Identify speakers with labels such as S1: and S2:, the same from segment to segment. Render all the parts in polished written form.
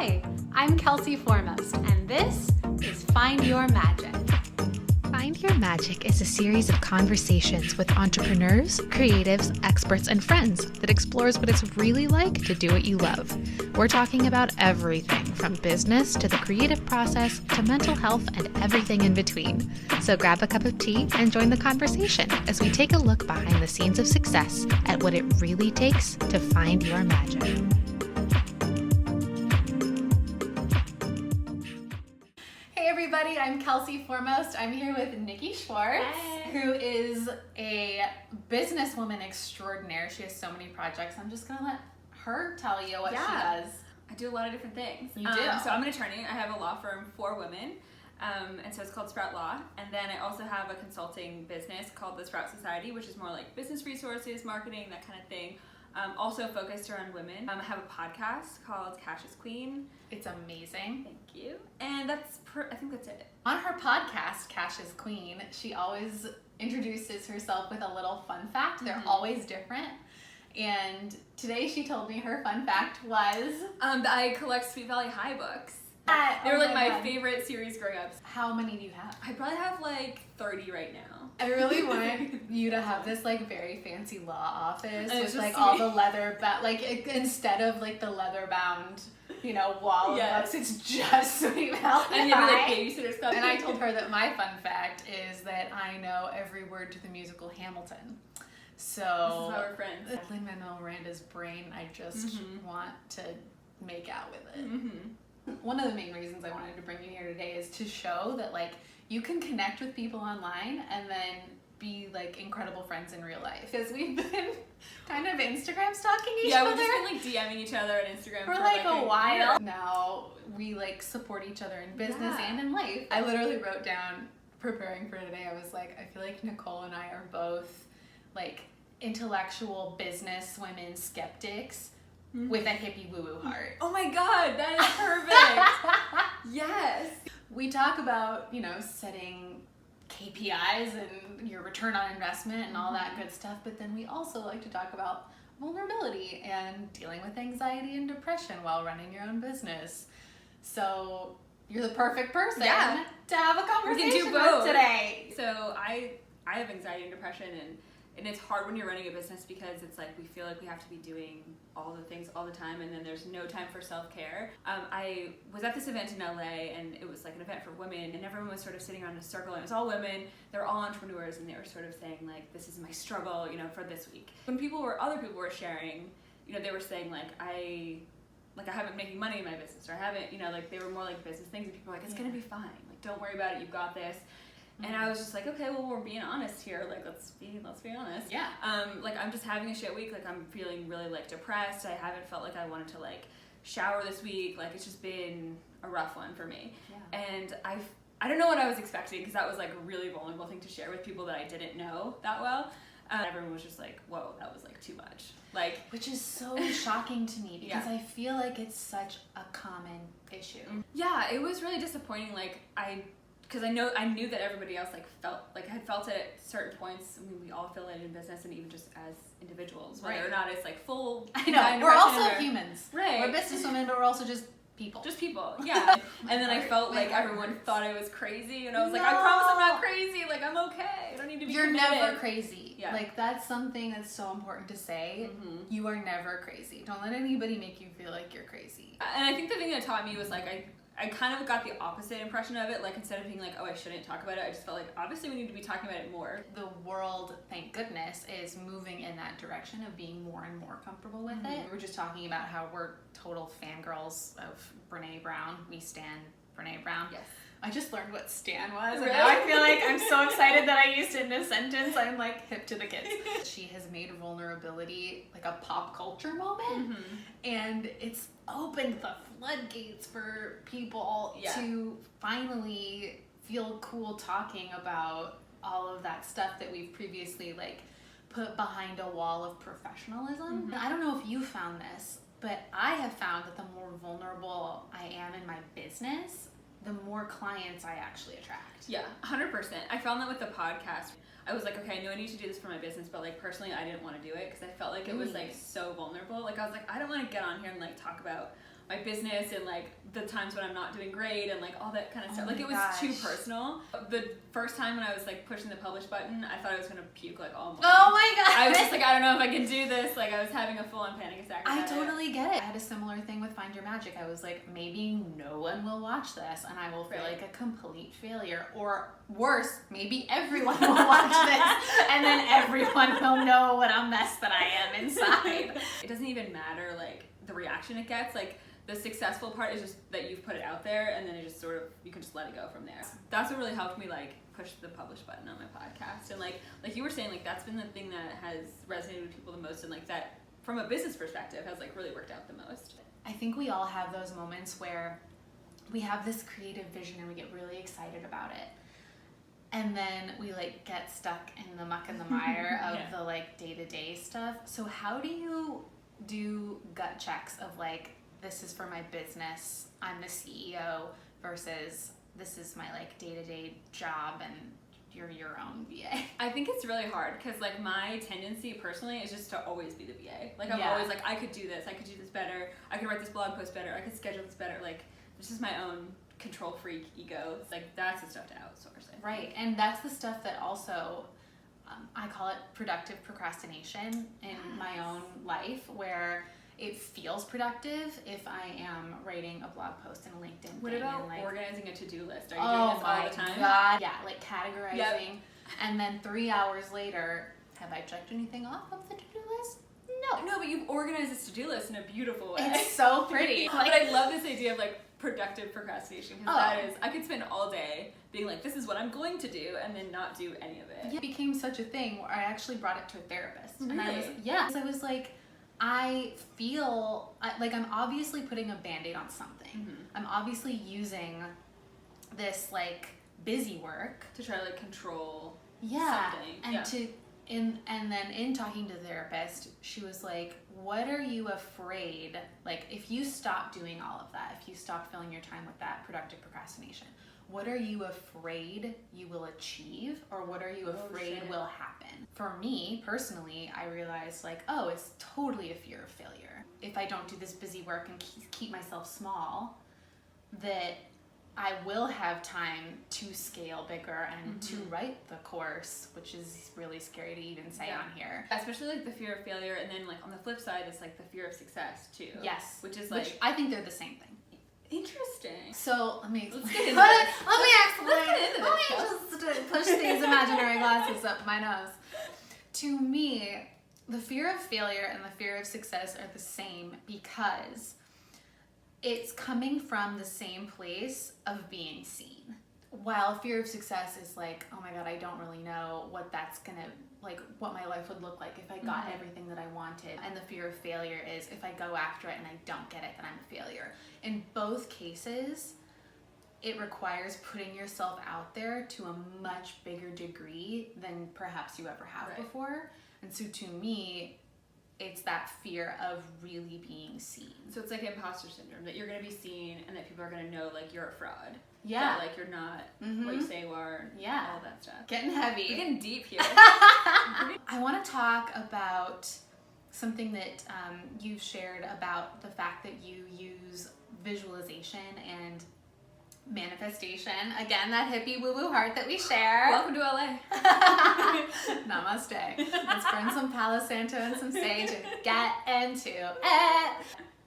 S1: Hi, I'm Kelsey Foremost, and this is Find Your Magic. Find Your Magic is a series of conversations with entrepreneurs, creatives, experts, and friends that explores what it's really like to do what you love. We're talking about everything from business to the creative process to mental health and everything in between. So grab a cup of tea and join the conversation as we take a look behind the scenes of success at what it really takes to find your magic. Hey everybody, I'm Kelsey Foremost. I'm here with Nicole Swartz, who is a businesswoman extraordinaire. She has so many projects. I'm just gonna let her tell you what she does.
S2: I do a lot of different things.
S1: You do?
S2: So I'm an attorney. I have a law firm for women, and so it's called Sprout Law. And then I also have a consulting business called the Sprout Society, which is more like business resources, marketing, that kind of thing. Also focused around women. I have a podcast called Cash is Queen.
S1: It's amazing.
S2: Thank you. And I think that's it.
S1: On her podcast, Cash is Queen, she always introduces herself with a little fun fact. They're always different. And today she told me her fun fact was...
S2: that I collect Sweet Valley High books. They were like my favorite series growing up.
S1: How many do you have?
S2: I probably have like 30 right now.
S1: I really want you to have this like very fancy law office
S2: and
S1: with like all the leather, instead of like the leather bound, wall of books, it's just Sweet Valley.
S2: And maybe like babysitter stuff.
S1: And I told her that my fun fact is that I know every word to the musical Hamilton. So
S2: this is why we're friends.
S1: Lin-Manuel Miranda's brain, I just want to make out with it. One of the main reasons I wanted to bring you here today is to show that like you can connect with people online and then be like incredible friends in real life. Because we've been kind of Instagram stalking each other.
S2: Yeah, we've just been like DMing each other on Instagram
S1: for like a while. Now we like support each other in business and in life. I literally wrote down, preparing for today, I was like, I feel like Nicole and I are both like intellectual business women skeptics with a hippie woo-woo heart.
S2: Oh my god, that is perfect. Yes.
S1: We talk about, setting KPIs and your return on investment and all that good stuff, but then we also like to talk about vulnerability and dealing with anxiety and depression while running your own business. So you're the perfect person to have a conversation with today.
S2: So I have anxiety and depression, and it's hard when you're running a business because it's like we feel like we have to be doing all the things all the time, and then there's no time for self-care. I was at this event in LA, and it was like an event for women, and everyone was sort of sitting around in a circle, and it was all women. They're all entrepreneurs, and they were sort of saying like, this is my struggle, for this week. When other people were sharing, they were saying like, I haven't been making money in my business, or I haven't, they were more like business things, and people were like, it's gonna be fine, like don't worry about it, you've got this. And I was just like, okay, well, we're being honest here. Like, let's be honest.
S1: Yeah.
S2: I'm just having a shit week. Like, I'm feeling really, like, depressed. I haven't felt like I wanted to, like, shower this week. Like, it's just been a rough one for me. Yeah. And I don't know what I was expecting, because that was, like, a really vulnerable thing to share with people that I didn't know that well. Everyone was just like, whoa, that was, like, too much. Like,
S1: which is so shocking to me, because I feel like it's such a common issue.
S2: Yeah, it was really disappointing. Like, because I knew that everybody else had felt it at certain points. I mean, we all feel it in business, and even just as individuals, whether or not it's like full.
S1: I know, we're also humans.
S2: Right.
S1: We're businesswomen, but we're also just people.
S2: Just people, yeah. And then I felt like everyone thought I was crazy, and I was like, I promise I'm not crazy. Like, I'm okay. I don't need to be.
S1: You're
S2: committed.
S1: never crazy.
S2: Yeah.
S1: Like, that's something that's so important to say. You are never crazy. Don't let anybody make you feel like you're crazy.
S2: And I think the thing that taught me was like I kind of got the opposite impression of it. Like, instead of being like, oh, I shouldn't talk about it, I just felt like, obviously we need to be talking about it more.
S1: The world, thank goodness, is moving in that direction of being more and more comfortable with it. We were just talking about how we're total fangirls of Brene Brown. We stan Brene Brown.
S2: Yes.
S1: I just learned what stan was,
S2: really?
S1: and now I feel like I'm so excited that I used it in a sentence. I'm like hip to the kids. She has made vulnerability like a pop culture moment, and it's opened the floodgates for people to finally feel cool talking about all of that stuff that we've previously like put behind a wall of professionalism. I don't know if you found this, but I have found that the more vulnerable I am in my business, the more clients I actually attract.
S2: Yeah, 100%. I found that with the podcast. I was like, okay, I know I need to do this for my business, but like personally, I didn't want to do it because I felt like it was like so vulnerable. Like I was like, I don't want to get on here and like talk about my business and like the times when I'm not doing great and like all that kind of stuff. Like it was
S1: gosh.
S2: too personal. The first time when I was like pushing the publish button, I thought I was gonna puke like all morning.
S1: Oh my god.
S2: I was just like, I don't know if I can do this. Like I was having a full-on panic attack.
S1: I totally get it. I had a similar thing with Find Your Magic. I was like, maybe no one will watch this and I will feel like a complete failure. Or worse, maybe everyone will watch this and then everyone will know what a mess that I am inside.
S2: It doesn't even matter like the reaction it gets. Like the successful part is just that you've put it out there and then it just sort of, you can just let it go from there. That's what really helped me like push the publish button on my podcast. And like you were saying, like that's been the thing that has resonated with people the most, and like that from a business perspective has like really worked out the most.
S1: I think we all have those moments where we have this creative vision and we get really excited about it. And then we like get stuck in the muck and the mire of the like day-to-day stuff. So how do you do gut checks of like, this is for my business, I'm the CEO, versus this is my like day-to-day job and you're your own VA?
S2: I think it's really hard because like my tendency personally is just to always be the VA. Like I'm always like, I could do this better, I could write this blog post better, I could schedule this better. Like this is my own control freak ego. It's like that's the stuff to outsource.
S1: Right, and that's the stuff that also, I call it productive procrastination in my own life, where it feels productive if I am writing a blog post and a LinkedIn
S2: What
S1: thing.
S2: about
S1: and like,
S2: organizing a to-do list? Are you doing this all the time?
S1: God. Yeah, like categorizing, and then 3 hours later, have I checked anything off of the to-do list?
S2: No, but you've organized this to-do list in a beautiful way.
S1: It's so pretty.
S2: But I love this idea of like productive procrastination, because that is, I could spend all day being like, this is what I'm going to do, and then not do any of it.
S1: It became such a thing where I actually brought it to a therapist.
S2: Really?
S1: And I was like, I feel like I'm obviously putting a Band-Aid on something.
S2: Mm-hmm.
S1: I'm obviously using this like busy work
S2: To try to like control
S1: something. And then in talking to the therapist, she was like, what are you afraid, like if you stop doing all of that, if you stop filling your time with that productive procrastination, what are you afraid you will achieve, or what are you afraid will happen? For me personally, I realized like, oh, it's totally a fear of failure. If I don't do this busy work and keep myself small, that I will have time to scale bigger and to write the course, which is really scary to even say on here.
S2: Especially like the fear of failure, and then like on the flip side, it's like the fear of success too.
S1: Yes.
S2: Which is like,
S1: I think they're the same thing.
S2: Interesting.
S1: So let me
S2: Let's
S1: explain.
S2: get into this.
S1: Let me explain.
S2: Let's get into
S1: Let me just push these imaginary glasses up my nose. To me, the fear of failure and the fear of success are the same because it's coming from the same place of being seen. While fear of success is like, oh my god, I don't really know what that's gonna, like what my life would look like if I got everything that I wanted. And the fear of failure is if I go after it and I don't get it, then I'm a failure. In both cases, it requires putting yourself out there to a much bigger degree than perhaps you ever have before. And so to me, it's that fear of really being seen.
S2: So it's like imposter syndrome, that you're going to be seen and that people are going to know like you're a fraud.
S1: Yeah.
S2: That, like you're not what you say you are.
S1: Yeah.
S2: All that stuff.
S1: Getting heavy.
S2: We're getting deep here.
S1: I want to talk about something that you've shared about the fact that you use visualization and manifestation. Again, that hippie woo-woo heart that we share.
S2: Welcome to LA.
S1: Namaste. Let's burn some Palo Santo and some sage and get into it.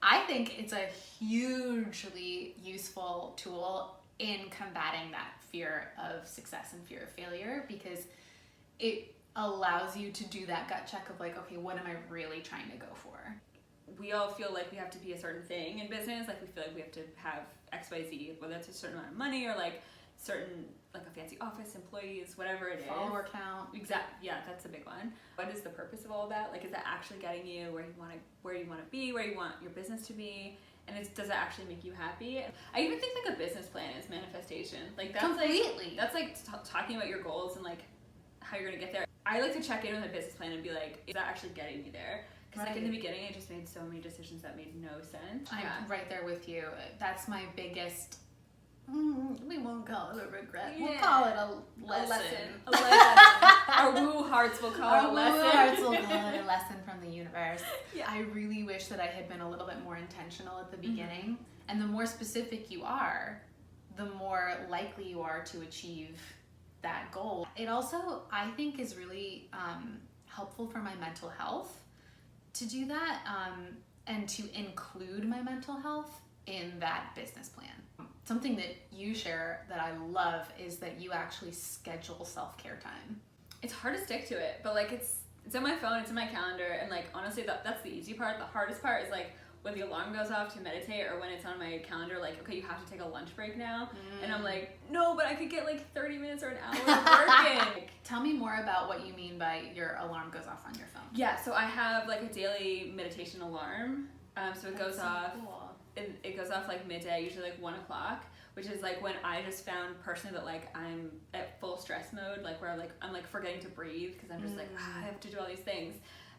S1: I think it's a hugely useful tool in combating that fear of success and fear of failure, because it allows you to do that gut check of like, okay, what am I really trying to go for?
S2: We all feel like we have to be a certain thing in business. Like we feel like we have to have XYZ, whether it's a certain amount of money or like certain, like a fancy office, employees, whatever it is.
S1: Follower count.
S2: Exactly. Yeah, that's a big one. What is the purpose of all of that? Like, is that actually getting you where you want to be, where you want your business to be? And does it actually make you happy? I even think like a business plan is manifestation. Like that's
S1: completely.
S2: That's like talking about your goals and like how you're gonna get there. I like to check in with a business plan and be like, is that actually getting me there? Because like in the beginning, I just made so many decisions that made no sense.
S1: I'm right there with you. That's my biggest we won't call it a regret.
S2: Yeah.
S1: We'll call it a lesson.
S2: A lesson. Our woo hearts will call it a lesson.
S1: Our woo hearts will call it a lesson from the universe.
S2: Yeah.
S1: I really wish that I had been a little bit more intentional at the beginning. And the more specific you are, the more likely you are to achieve that goal. It also, I think, is really helpful for my mental health to do that, and to include my mental health in that business plan. Something that you share that I love is that you actually schedule self-care time.
S2: It's hard to stick to it, but like it's on my phone, it's in my calendar, and like honestly that's the easy part. The hardest part is like when the alarm goes off to meditate, or when it's on my calendar, like, okay, you have to take a lunch break now. And I'm like, no, but I could get like 30 minutes or an hour of working.
S1: Tell me more about what you mean by your alarm goes off on your phone.
S2: Yeah, so I have like a daily meditation alarm. So it goes off.
S1: Cool.
S2: It goes off like midday, usually like 1 o'clock, which is like when I just found personally that like I'm at full stress mode, like where I'm like forgetting to breathe because I'm just like, I have to do all these things.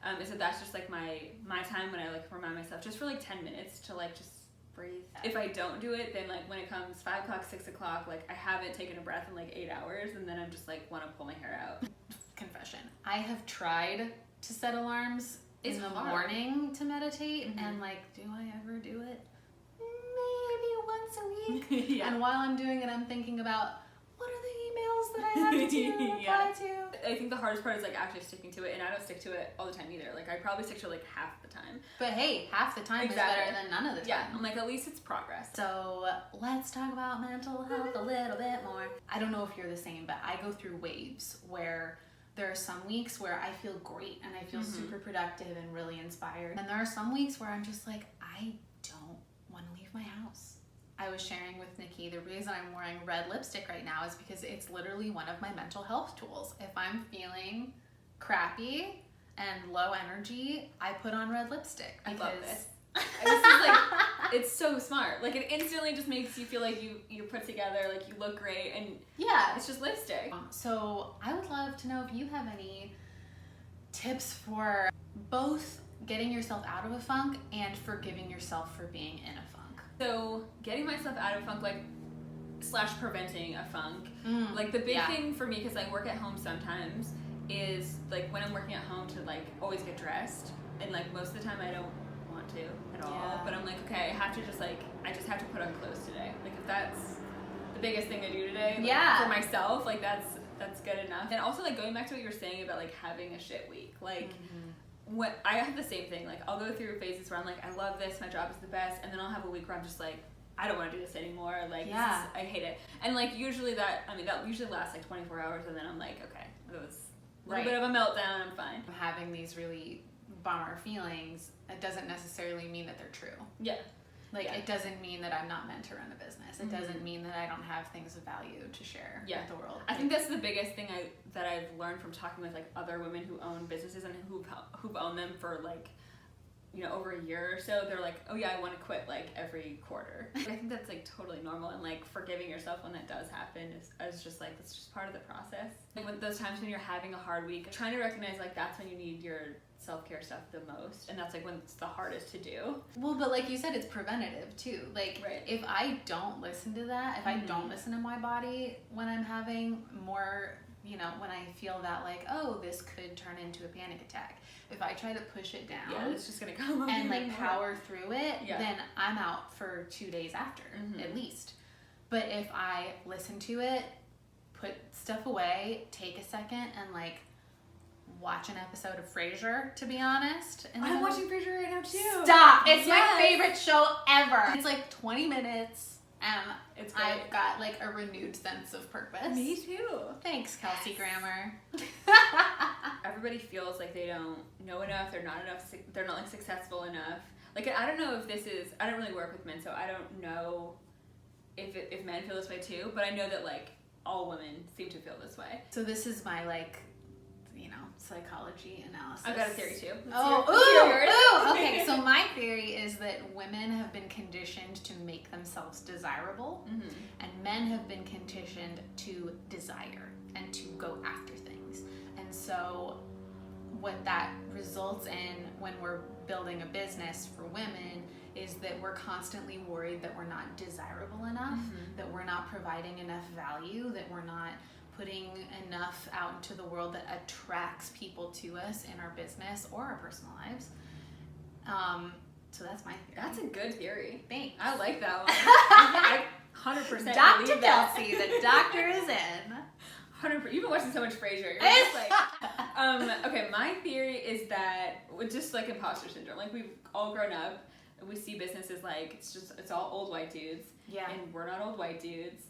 S2: And so that's just like my time when I like remind myself just for like 10 minutes to like just breathe. If I don't do it, then like when it comes 5 o'clock, 6 o'clock, like I haven't taken a breath in like 8 hours, and then I'm just like want to pull my hair out.
S1: Confession. I have tried to set alarms in the morning to meditate, and like, do I ever do it? Maybe once a week.
S2: Yeah.
S1: And while I'm doing it, I'm thinking about what are the emails that I have to reply to.
S2: I think the hardest part is like actually sticking to it, and I don't stick to it all the time either. Like I probably stick to it like half the time.
S1: But hey, half the time is better than none of the time.
S2: Yeah, I'm like, at least it's progress.
S1: So let's talk about mental health a little bit more. I don't know if you're the same, but I go through waves where there are some weeks where I feel great and I feel super productive and really inspired. And there are some weeks where I'm just like, I don't want to leave my house. I was sharing with Niki, the reason I'm wearing red lipstick right now is because it's literally one of my mental health tools. If I'm feeling crappy and low energy, I put on red lipstick.
S2: I love this. This is like, it's so smart. Like it instantly just makes you feel like you're put together, like you look great, and
S1: yeah,
S2: it's just lipstick.
S1: So I would love to know if you have any tips for both getting yourself out of a funk and forgiving yourself for being in a funk.
S2: So getting myself out of a funk, like / preventing a funk, like the big thing for me, because I work at home sometimes, is like when I'm working at home to like always get dressed, and like most of the time I don't want to at all, but I'm like, okay, I have to just like, I just have to put on clothes today. Like if that's the biggest thing to do today, like, for myself, like that's good enough. And also like going back to what you were saying about like having a shit week, like what I have the same thing. Like I'll go through phases where I'm like, I love this, my job is the best, and then I'll have a week where I'm just like, I don't want to do this anymore. Like I hate it. And like usually that usually lasts like 24 hours, and then I'm like, okay, it was a little bit of a meltdown, I'm fine.
S1: Having these really bummer feelings, it doesn't necessarily mean that they're true.
S2: Yeah.
S1: Like it doesn't mean that I'm not meant to run a business. It doesn't mean that I don't have things of value to share with the world.
S2: I think that's the biggest thing that I've learned from talking with like other women who own businesses and who've owned them for like, you know, over a year or so. They're like, oh yeah, I want to quit like every quarter. I think that's like totally normal, and like forgiving yourself when that does happen is just like, that's just part of the process. Like when those times when you're having a hard week, trying to recognize like that's when you need your self-care stuff the most, and that's like when it's the hardest to do.
S1: Well, but like you said, it's preventative too. Like if I don't listen to that, if I don't listen to my body when I'm having more, you know, when I feel that like, oh, this could turn into a panic attack, if I try to push it down,
S2: it's just gonna come
S1: and like power through it, then I'm out for 2 days after at least. But if I listen to it, put stuff away, take a second, and like watch an episode of Frasier, to be honest. And
S2: I'm watching Frasier right now too.
S1: Stop! It's my favorite show ever. It's like 20 minutes, and I've got like a renewed sense of purpose.
S2: Me too.
S1: Thanks, Kelsey Grammer.
S2: Everybody feels like they don't know enough. They're not like successful enough. Like I don't know if this is. I don't really work with men, so I don't know if men feel this way too. But I know that like all women seem to feel this way.
S1: So this is my like, you know, psychology analysis.
S2: I've got a theory too.
S1: Okay, so my theory is that women have been conditioned to make themselves desirable, and men have been conditioned to desire and to go after things. And so what that results in when we're building a business for women is that we're constantly worried that we're not desirable enough, that we're not providing enough value, that we're not putting enough out into the world that attracts people to us in our business or our personal lives. So that's my theory.
S2: That's a good theory.
S1: Thanks.
S2: I like that one. I 100%
S1: Dr.
S2: believe that.
S1: Kelsey, the doctor is in.
S2: 100%. You've been watching so much Frasier. You're just like, okay, my theory is that with just like imposter syndrome, like we've all grown up and we see businesses like it's all old white dudes.
S1: Yeah.
S2: And we're not old white dudes.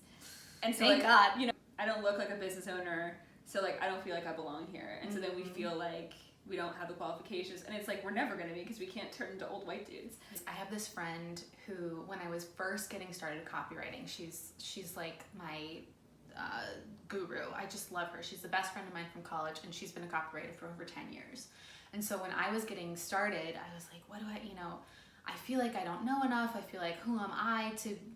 S2: And so
S1: Thank
S2: like,
S1: God.
S2: you know, I don't look like a business owner, so like I don't feel like I belong here. And so then we feel like we don't have the qualifications, and it's like we're never gonna be because we can't turn into old white dudes.
S1: I have this friend who, when I was first getting started copywriting, she's like my guru. I just love her. She's the best friend of mine from college, and she's been a copywriter for over 10 years. And so when I was getting started, I was like, what do I feel like I don't know enough. I feel like, who am I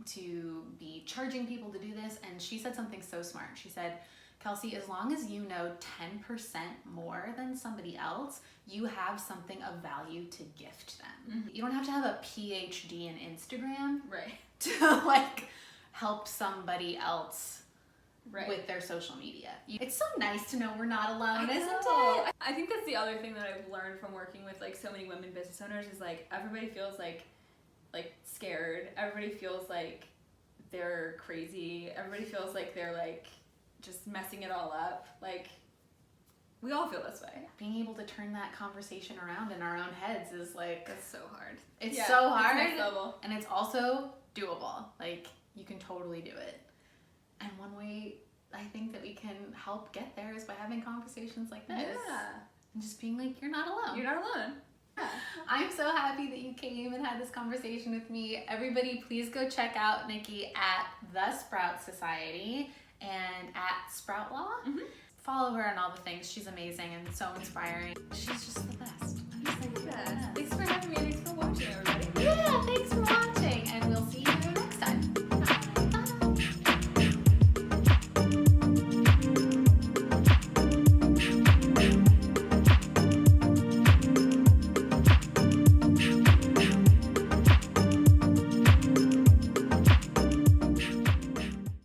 S1: to be charging people to do this? And she said something so smart. She said, Kelsey, as long as you know 10% more than somebody else, you have something of value to gift them. You don't have to have a PhD in Instagram to like help somebody else with their social media. It's so nice to know we're not alone, isn't it?
S2: I think that's the other thing that I've learned from working with like so many women business owners is like everybody feels like scared. Everybody feels like they're crazy. Everybody feels like they're like just messing it all up. Like, we all feel this way.
S1: Being able to turn that conversation around in our own heads is like...
S2: It's so hard.
S1: It's so hard.
S2: It's next level.
S1: And it's also doable. Like, you can totally do it. And one way I think that we can help get there is by having conversations like this.
S2: Yeah.
S1: And just being like, you're not alone.
S2: You're not alone. Yeah.
S1: I'm so happy that you came and had this conversation with me. Everybody, please go check out Niki at The Sprout Society and at Sprout Law. Follow her on all the things. She's amazing and so inspiring. She's just the best.
S2: Thanks